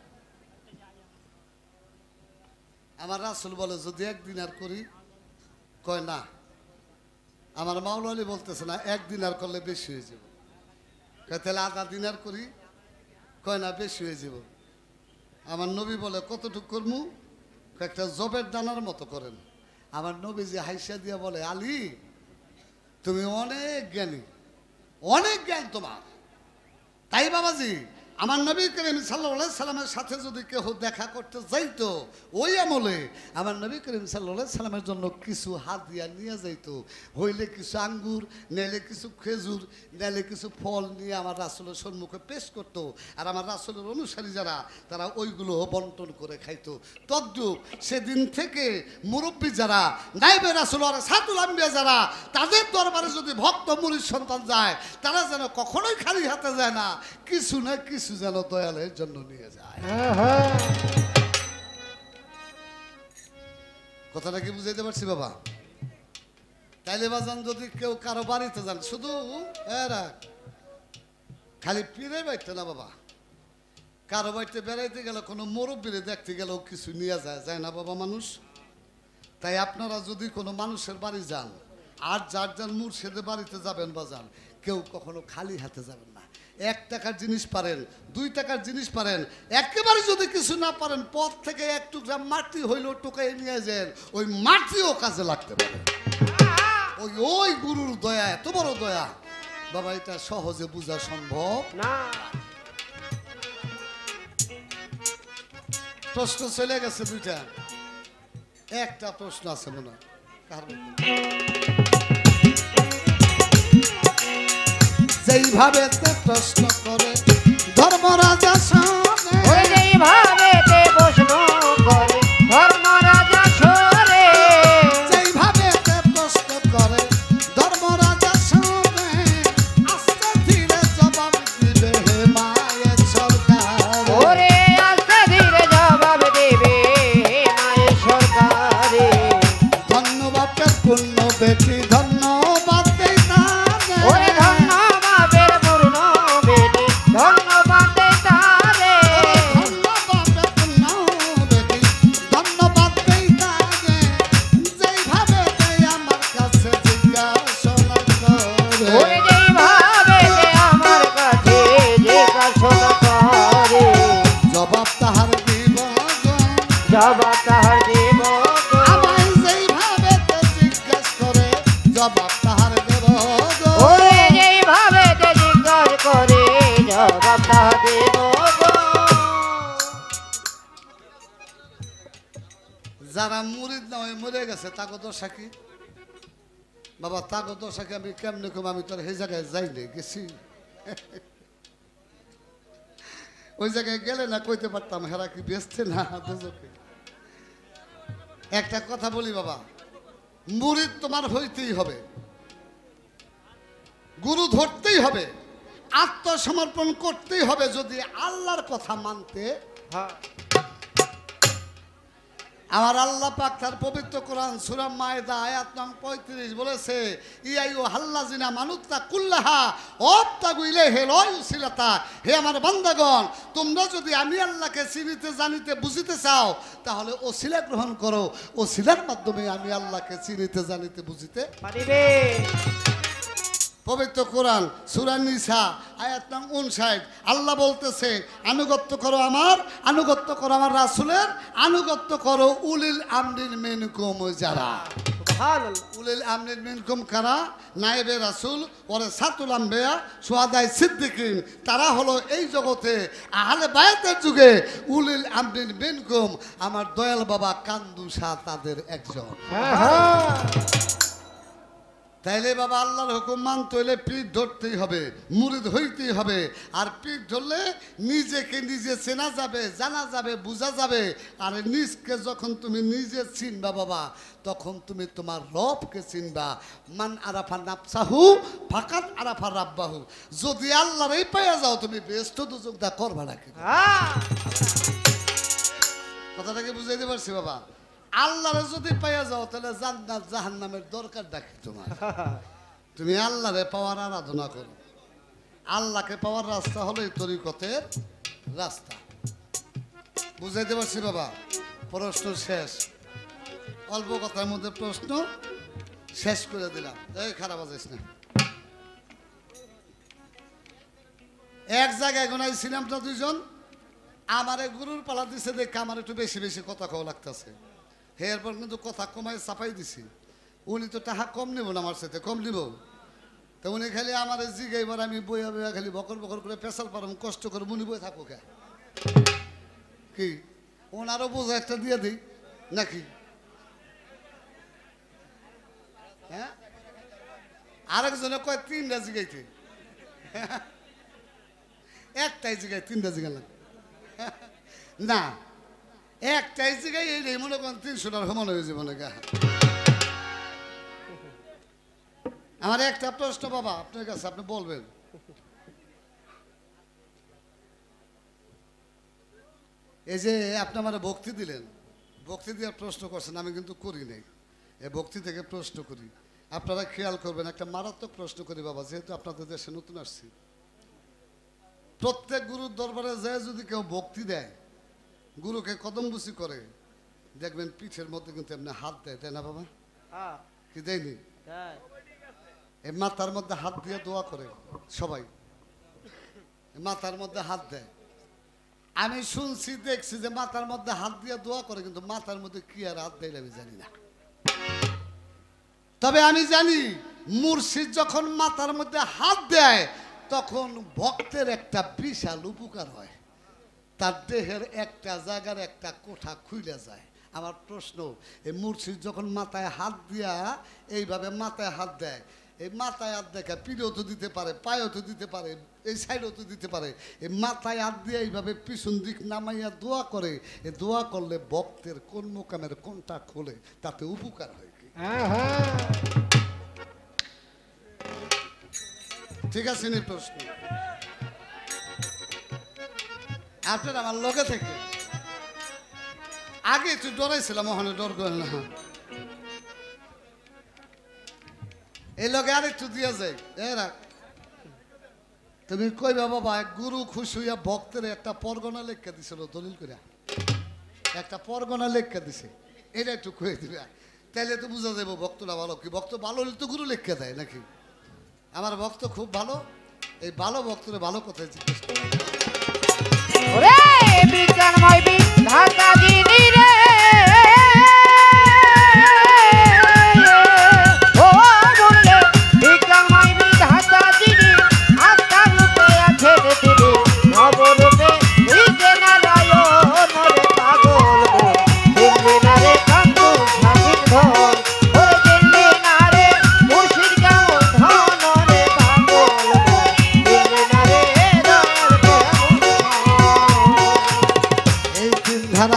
আমার রাসূল বলে, যদি 1 দিনার করি। কয় না, আমার মাওলা আলী বলতেছে না 1 দিনার করলে বেশি হয়ে যাব। কয় তাহলে আধা দিনার করি, কয় না বেশি হয়ে যাব। আমার নবী বলে কতটুকু করমু, একটা জবের দানার মতো করেন। আমার নবী যে হাইসা দিয়া বলে আলী তুমি অনেক জ্ঞানী, অনেক জ্ঞান তোমার। তাই বাবাজি আমার নবী করিম সাল্লাল্লাহু আলাইহি সাল্লামের সাথে যদি কেউ দেখা করতে যাইতো ওই আমলে আমার নবী করিম সাল্লাল্লাহু আলাইহি সাল্লামের জন্য কিছু হাত দিয়া নিয়ে যাইতো, হইলে কিছু আঙ্গুর, নাইলে কিছু খেজুর, নাইলে কিছু ফল নিয়ে আমার রাসূলের সম্মুখে পেশ করতো। আর আমার রাসূলের অনুসারী যারা তারা ওইগুলো বন্টন করে খাইতো। তদ্রূপ সেদিন থেকে মুরব্বী যারা, নাইবে রাসূল আর সাতুল আম্বিয়া যারা, তাদের দরবারে যদি ভক্ত মুরিদ সন্তান যায় তারা যেন কখনোই খালি হাতে যায় না, কিছু না কিছু যেন দয়ালের জন্য নিয়ে যায়। কথাটা কি বুঝাইতে পারছি বাবা? তাইলে বাজান যদি কেউ কারো বাড়িতে যান শুধু খালি পীরে বাইতে না বাবা, কারো বাড়িতে বেড়াইতে গেলে কোনো মুরব্বীরে দেখতে গেলেও কিছু নিয়ে যায় না বাবা মানুষ। তাই আপনারা যদি কোনো মানুষের বাড়ি যান আর যার যার মুর্শিদের বাড়িতে যাবেন বাজান, কেউ কখনো খালি হাতে যাবেন না। 1 টাকার জিনিস পারেন, 2 টাকার জিনিস পারেন, একেবারে যদি কিছু না পারেন পথ থেকে 1 টুকরা মাটি হইলেও টুকাই নিয়ে যান, ওই মাটিও কাজে লাগতে পারে। ওই গুরুর দয়া এত বড় দয়া বাবা, এটা সহজে বোঝা সম্ভব না। প্রশ্ন চলে গেছে 2টা, একটা প্রশ্ন আছে মনে হয় যেইভাবে প্রশ্ন করে ধর্মরাজা সামনে, যেইভাবে প্রশ্ন করে ধর্মরাজা সরে, যেইভাবে প্রশ্ন করে ধর্মরাজা সামনে, আস্তে ধীরে জবাব দিবে হে মায়ের সরকার। ওরে আস্তে ধীরে জবাব দেবে হে মায়ের সরকারে। ধন্যবাদের পূর্ণ বেটি ধন্যবাদ দেই তারে, ওরে ধন্যবাদের পূর্ণ বেটি ধন্যবাদ দেই তারে। ধন্যবাদের পূর্ণ বেটি ধন্যবাদ দেই তারে, যেইভাবে দেয় আমার কাছে জিজ্ঞাসা করে। ওরে যেইভাবে যে আমার কাছে জিজ্ঞাসা করে, জবাব তাহার দিব গো, জবাব তাহার দেব গো। আমায় যেইভাবে জিজ্ঞাসা করে জবাব তাহার দেব গো। ওরে যেইভাবে যে জিজ্ঞাসা করে জবাব তাহার দেব গো। যারা মুরিদ না হয়ে মরে গেছে তাকে দশা কি বাবা? তাকে দশাকে আমি কেমনে কম? আমি তোর সেই জায়গায় যাই নাই, গেছি। ওই জায়গায় গেলে না কইতে পারতাম হেরা কি বেচতে না দোজকে। একটা কথা বলি বাবা, মুরিদ তোমার হইতেই হবে, গুরু ধরতেই হবে, আত্মসমর্পণ করতেই হবে যদি আল্লাহর কথা মানতে। আমার আল্লাহ পাক তার পবিত্র কোরআন সূরা মায়েদা আয়াত নং 35 বলেছে, ইয়াইউ হাল্লাজিনা মানুত্তা কুল্লাহা ওয়াবতাগু ইলাইহিল ওয়াসিলাতা। হে আমার বান্দাগণ, তোমরা যদি আমি আল্লাহকে চিনিতে জানিতে বুঝিতে চাও তাহলে ওসিলা গ্রহণ করো, ওসিলার মাধ্যমে আমি আল্লাহকে চিনিতে জানিতে বুঝিতে পারিবে। পবিত্র কোরআন সূরা নিসা আয়াত নং 59 আল্লাহ বলতেছে, আনুগত্য করো আমার, আনুগত্য করো আমার রাসূলের, আনুগত্য করো উলিল আমরিন মিনকুম। যারা সুবহানাল্লাহ। উলিল আমরিন মিনকুম কারা? নায়েবে রাসূল, ওরে সাতুল আম্বিয়া, শুহাদায়ে সিদ্দিকিন। তারা হলো এই জগতে আহলে বায়াতের যুগে উলিল আমরিন মিনকুম। আমার দয়াল বাবা কান্দু শাহ তাদের একজন। তাইলে বাবা আল্লাহর হুকুম মানতে হইলে পীর ধরতেই হবে, মুরিদ হইতেই হবে। আর পীর ধরলে নিজেকে নিজে চেনা যাবে, জানা যাবে, বোঝা যাবে। আর নিজকে যখন তুমি নিজে চিনবা বাবা, তখন তুমি তোমার রবকে চিনবা। মান আরাফা নাফসাহু ফাকাত আরাফা রাব্বাহু। যদি আল্লাহর এই পাইয়া যাও তুমি বেস্ট দুযোগ দা করবা নাকি? কথাটাকে বুঝাইতে পারছি বাবা? আল্লাহরে যদি পাইয়া যাও তাহলে জান্নাত জাহান্নামের দরকার ডাকি তোমার। তুমি আল্লাহরে পাওয়ার আরাধনা করো। আল্লাহকে পাওয়ার রাস্তা হলো এই তরিকতের রাস্তা। বুঝাইতে পারছি বাবা? প্রশ্ন শেষ, অল্প কথার মধ্যে প্রশ্ন শেষ করে দিলাম। এই খারাপ আছিস না, এক জায়গায় গোনাইছিলাম তো দুইজন, আমারে গুরুর পালা দিছে দেখে আমার একটু বেশি বেশি কথা কওয়া লাগতেছে। এরপর কিন্তু কথা কমায় চাপাই দিছি। উনি তো টাকা কম নেব না, আমার সাথে কম নিব। তো উনি খালি আমার জিগে, এবার আমি বইয়া বইয়া খালি বকর বকর করে পেশাল পারম, কষ্ট করে উনি বই থাকো কে কি ওনারও বোঝা একটা দিয়ে দিই নাকি? হ্যাঁ, আরেকজনে কয় 3টা জিগাইতে, একটাই জিগাই 3টা জিগালাম না, একটাই জিগাই এই মনে করেন 300টার সমান হয়ে যাবে না। আমার একটা প্রশ্ন বাবা আপনার কাছে, আপনি বলবেন। এই যে আপনি আমার ভক্তি দিলেন, ভক্তি দেওয়ার প্রশ্ন করছেন, আমি কিন্তু করি নাই, এই ভক্তি থেকে প্রশ্ন করি। আপনারা খেয়াল করবেন, একটা মারাত্মক প্রশ্ন করি বাবা, যেহেতু আপনাদের দেশে নতুন আসছি। প্রত্যেক গুরুর দরবারে যায় যদি কেউ ভক্তি দেয়, গুরুকে কদমবুসি করে, দেখবেন পিঠের মধ্যে কিন্তু এমনি হাত দেয়, তাই না বাবা? কি দেয়নি? এই মাথার মধ্যে হাত দিয়ে দোয়া করে সবাই, মাথার মধ্যে হাত দেয়। আমি শুনছি দেখছি যে মাথার মধ্যে হাত দিয়ে দোয়া করে, কিন্তু মাথার মধ্যে কি আর হাত দেয় আমি জানি না। তবে আমি জানি মুর্শিদ যখন মাথার মধ্যে হাত দেয় তখন ভক্তের একটা বিশাল উপকার হয়, তার দেহের একটা জায়গার একটা কোঠা খুলে যায়। আমার প্রশ্ন, এই মুর্শিদ যখন মাথায় হাত দিয়া এইভাবে মাথায় হাত দেয়, এই মাথায় হাত দেখা পিঠেও তো দিতে পারে, পায়েও তো দিতে পারে, এই সাইডেও তো দিতে পারে, এই মাথায় হাত দিয়ে এইভাবে পিছন দিক নামাইয়া দোয়া করে, এই দোয়া করলে ভক্তের কোন মোকামের কোনটা খোলে, তাতে উপকার হয় কি? ঠিক আছে নি প্রশ্ন আপনার আমার লগে থেকে আগে একটু ডরাইছিলাম, ওখানে ডর করে না, এই লগে আর একটু দিয়ে যায়। এরা তুমি কইবা বাবা, গুরু খুশি হইয়া ভক্তের একটা পরগনা লেখা দিছিল, দলিল করে একটা পরগনা লেখা দিছে, এটা একটু কয়ে দিবে, তাইলে তো বুঝা যাবো ভক্তটা ভালো কি। ভক্ত ভালো হলে তো গুরু লেখা দেয় নাকি? আমার ভক্ত খুব ভালো, এই ভালো ভক্তরে ভালো কথাই জিজ্ঞেস করে। ওরে বিজ্ঞানময় বিধাতা যিনি রে, ও বললে বিজ্ঞানময় বিধাতা যিনি, আত্মার রূপে আছেন তিনি, নবরূপে হইতে নারায়ণ রে পাগল মন, দিল্লি না রে কান্দু স্বাধীন ধন, ওরে দিল্লি না রে মুর্শিদ কেমন ধন রে পাগল মন, দিল্লি না রে দয়াল কেমন ধন। এই তিন ধারা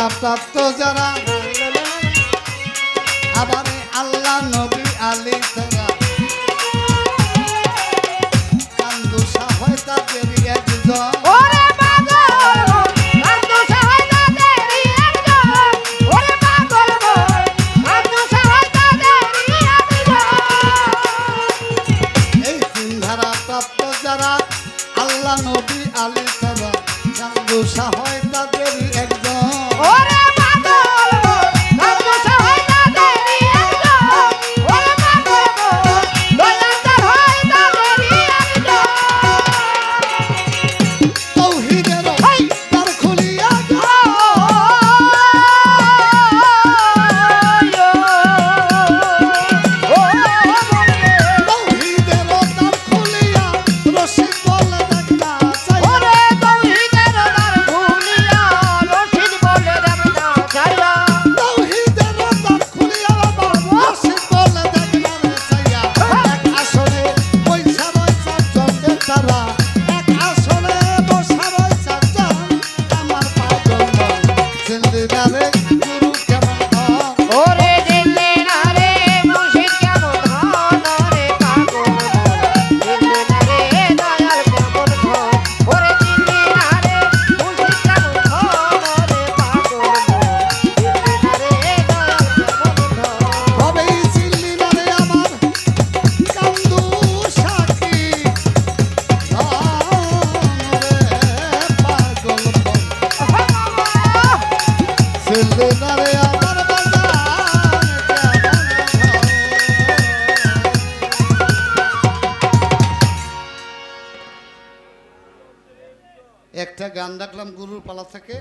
গান ডাকলাম গুরুর পালা থেকে,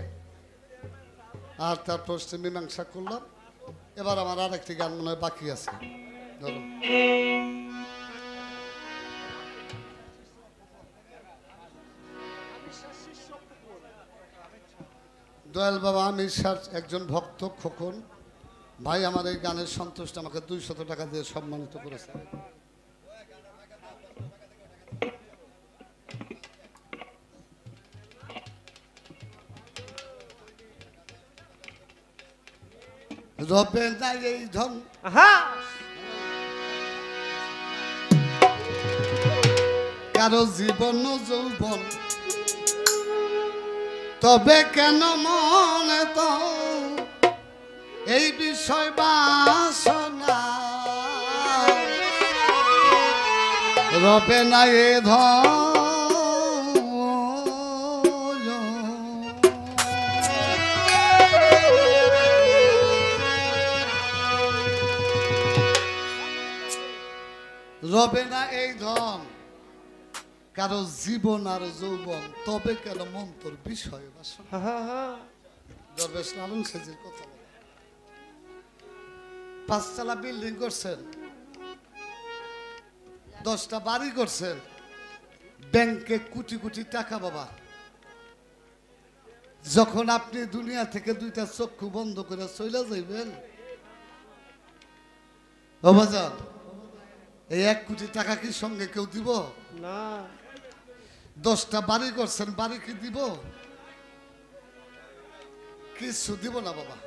আর তারপর মীমাংসা করলাম। এবার আমার আর একটি গান মনে হয় বাকি আছে। ধরো দয়াল বাবা, আমি একজন ভক্ত খোকন ভাই আমার এই গানের সন্তুষ্ট আমাকে 200 টাকা দিয়ে সম্মানিত করেছে। রবে না এই ধন কারো জীবন যৌবন, তবে কেন মনে তো এই বিষয় বাসনা, রবে না এ ধন রবে না এই ধন কারো জীবন আর যৌবন, তবে কেন মন তোর বিষয় বাসনা। দরবেশ লালন সেজির কথা বলে 5 তলা বিল্ডিং করছেন, 10টা বাড়ি করছেন, ব্যাংকে কোটি কোটি টাকা বাবা। যখন আপনি দুনিয়া থেকে 2টা চক্ষু বন্ধ করে চলে যাইবেন ও বাজার, এই 1 কোটি টাকা কি সঙ্গে কেউ দিব না? 10টা বাড়ি করছেন, বাড়ি কি দিব? কিছু দিব না বাবা।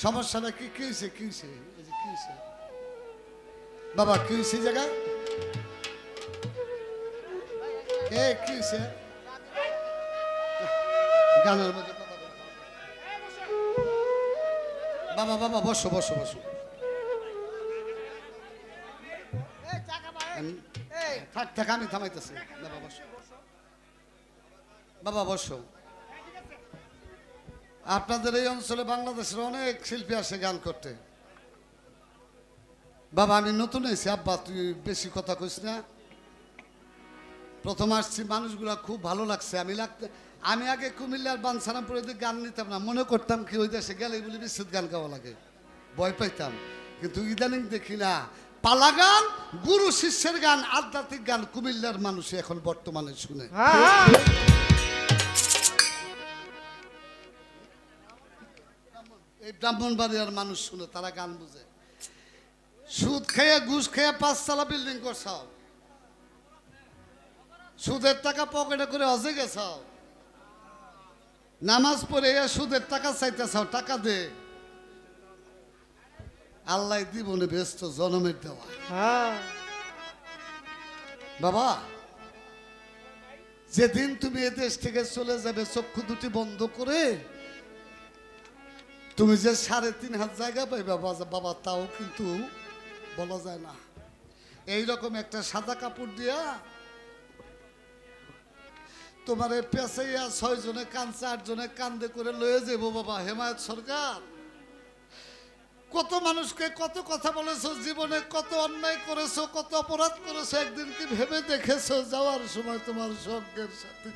সমস্যাটা কি কি হয়েছে? কি হয়েছে কি হয়েছে বাবা? কি হয়েছে জায়গা? এ কি হয়েছে? গানের মধ্যে কথা বলো বাবা। বাবা বসো বসো বসো। থাক থাক, আমি থামাইতেছি। বাবা বসো, বাবা বসো। আপনাদের এই অঞ্চলে বাংলাদেশের অনেক শিল্পী আসে গান করতে। বাবা আমি নতুন এসেছি, আব্বা তুই বেশি কথা কইস না। প্রথম আসছি, মানুষগুলা খুব ভালো লাগছে। আমি আগে কুমিল্লার বানসারামপুরে গান নিতাম না, মনে করতাম কি ওই দেশে গেলে বলে বিশ্বজিৎ গান গাওয়া লাগে, ভয় পাইতাম। কিন্তু ইদানিং দেখি না, পালা গান, গুরু শিষ্যের গান, আধ্যাত্মিক গান কুমিল্লার মানুষ এখন বর্তমানে শুনে। এই ব্রাহ্মণবাড়িয়ার মানুষ শুনে, তারা গান বুঝে। সুদ খেয়ে ঘুষ খেয়ে 5 তলা বিল্ডিং করছাও, সুদের টাকা পকেটে করে হজে গেছাও, নামাজ পড়ে সুদের টাকা চাইতেছাও, টাকা দে। আল্লাহ জীবনে ব্যস্ত জনমের দেওয়া। বাবা যেদিন তুমি এদেশ থেকে চলে যাবে, চক্ষু দুটি বন্ধ করে তুমি যে 3.5 হাত জায়গা পাইবা বাবা, তাও কিন্তু বলা যায় না। এইরকম একটা সাদা কাপড় দিয়া তোমার পেঁচাইয়া 6 জনে কানছে, 8 জনে কান্দে করে লয়ে যাবো বাবা। হেমায়ত সরকার কত মানুষকে কত কথা বলেছো, জীবনে কত অন্যায় করেছো, কত অপরাধ করেছো, একদিন কি ভেবে দেখেছো যাওয়ার সময় তোমার সঙ্গের সাথে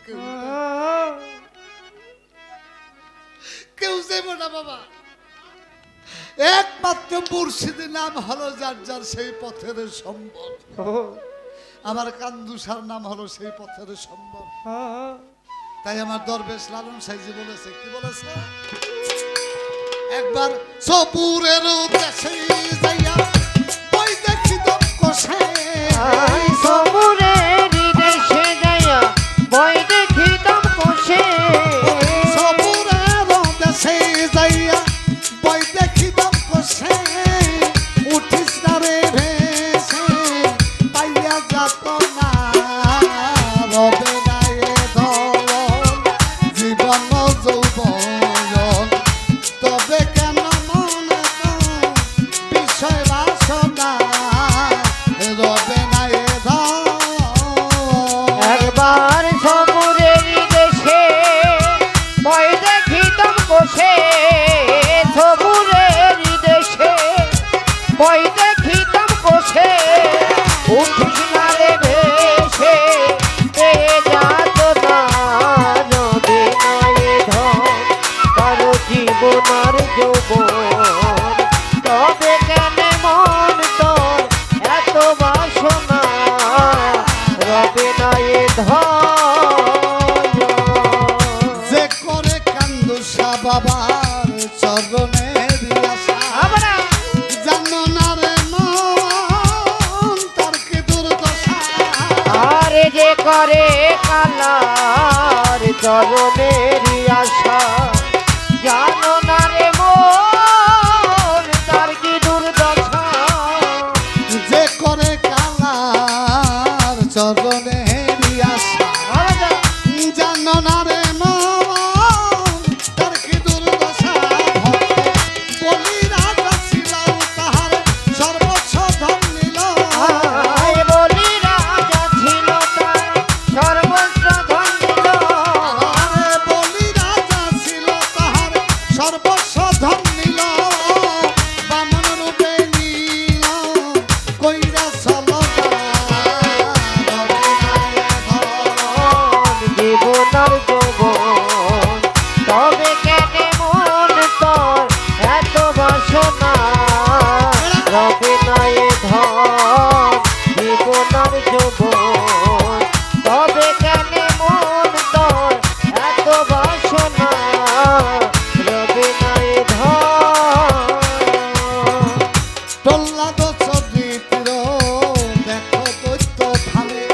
কেউ যাইব না বাবা। একমাত্র মুর্শিদের নাম হলো যার যার সেই পথের সম্বল। আমার কান্দুসার নাম হলো সেই পথের সম্বল। তাই আমার দরবেশ লালন সাইজি বলেছে, কি বলেছে? একবার সপুরের দেশে যাইয়া ওই দেখি দক্ষসে, সপুরের দেশে যাইয়া বই দেখি দক্ষসে, সপুরের দেশে যাইয়া বই দেখি দক্ষসে, উঠিস না রে ভেসে পাইয়া যাত না, রবে না এ ধন জীবন যৌবন, তবে কেন মনে তো বিষয় বাসনা, রবে না এ ধন। একবার সপুরের দেশে বই দেখি দক্ষসে, সপুরের দেশে আল্লাহর চরণেরই আশা জানো না রে মন তার কি দুর্দশা যে করে কালার চরণেরই আশা জানো না রে মন তার কি দুর্দশা বলি রাজা ছিল তাহার সর্বস্ব ধন নিল আয় বলি রাজা ছিল তার সর্বস্ব ধন নিল আরে বলি রাজা ছিল তাহার সর্বস্ব ধন নিল বামন রূপে নিল কইরা চলো জীবনার যৌবন তবে কেন মন তোর এত বাসনা রবে নাই ধন জীবনার যৌবন তবে কেন মন তোর এত বাসনা রবে নাই ধন প্রহ্লাদ চরিত্র দেখো দৈত্য ধামে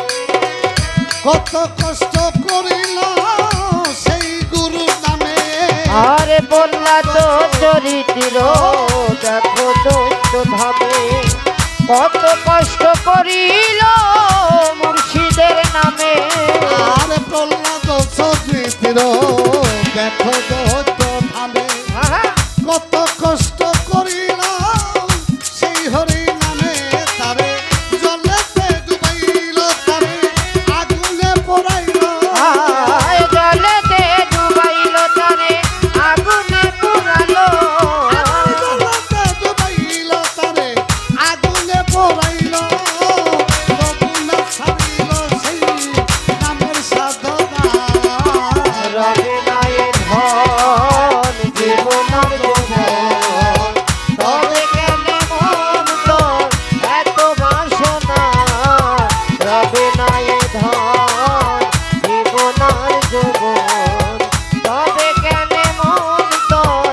কত কষ্ট করিল সেই গুরু নামে আরে বললা তো চরিত্র দেখো দৈত্য ধামে কত কষ্ট করিল মুর্শিদের নামে আর প্রহ্লাদ চরিত্র দেখো দৈত্য ধামে কত কষ্ট করিল সেই হরি নামে তারে জলেতে ডুবাইল তারে আগুনে পোড়াইল আয় জলেতে ডুবাইল তারে আগুনে পুরালো জলেতে ডুবাইল তারে আগুনে পোড়াইল তবু না ছাড়িল সেই নামের সাধনা রবে নাই ধন জীবনার যৌবন তবে কেন মন তোর এত বাসনা রবে নাই ধন জীবনার যৌবন তবে কেন মন তোর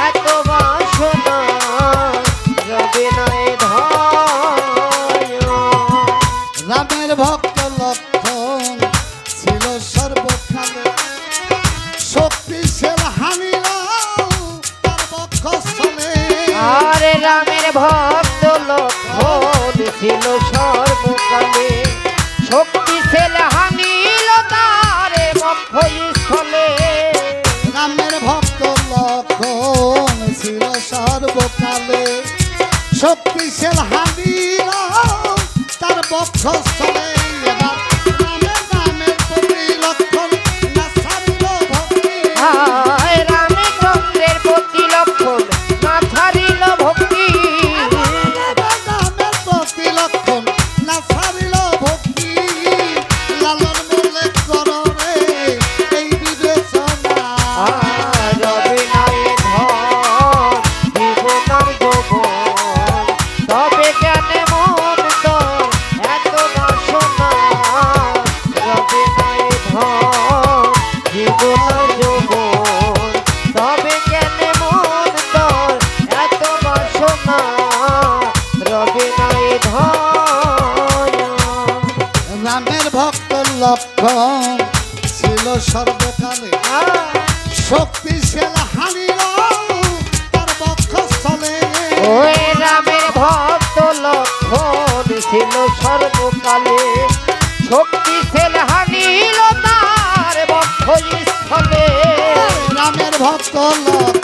এত বাসনা রবে নাই ধন রামের ভক্ত লক্ষণ ছিল সর্বকালে শক্তিশাল হানিল তার বক্ষস্থলে আরে রামের ভক্ত লক্ষণ ছিল সর্বকালে শক্তিশাল হানিল তারে বক্ষস্থলে রামের ভক্ত লক্ষণ ছিল সর্বকালে শক্তিশাল হানিল তার বক্ষস্থলে এবার রামের নামের প্রতি লক্ষণ না ছাড়িল ভক্তি আয় রামচন্দ্রের প্রতি লক্ষণ না ছাড়িল ভক্তি নামের প্রতি লক্ষণ না ছাড়িল ভক্তি লালন বলে কররে এই বিবেচনা রবে নাই ধন জীবনার যৌবন তবে কেন মন তোর এত বাসনা রবে নাই ধন জীবনার যৌবন তবে কেন মন তোর এত বাসনা রবে নাই ধন রামের ভক্ত লক্ষণ ছিল সর্বকালে শক্তিশাল হানিল তার বক্ষস্থলে ওই রামের ভক্ত লক্ষণ ছিল সর্বকালে শক্তিশাল হানিল তার বক্ষস্থলে রামের ভক্ত লক্ষণ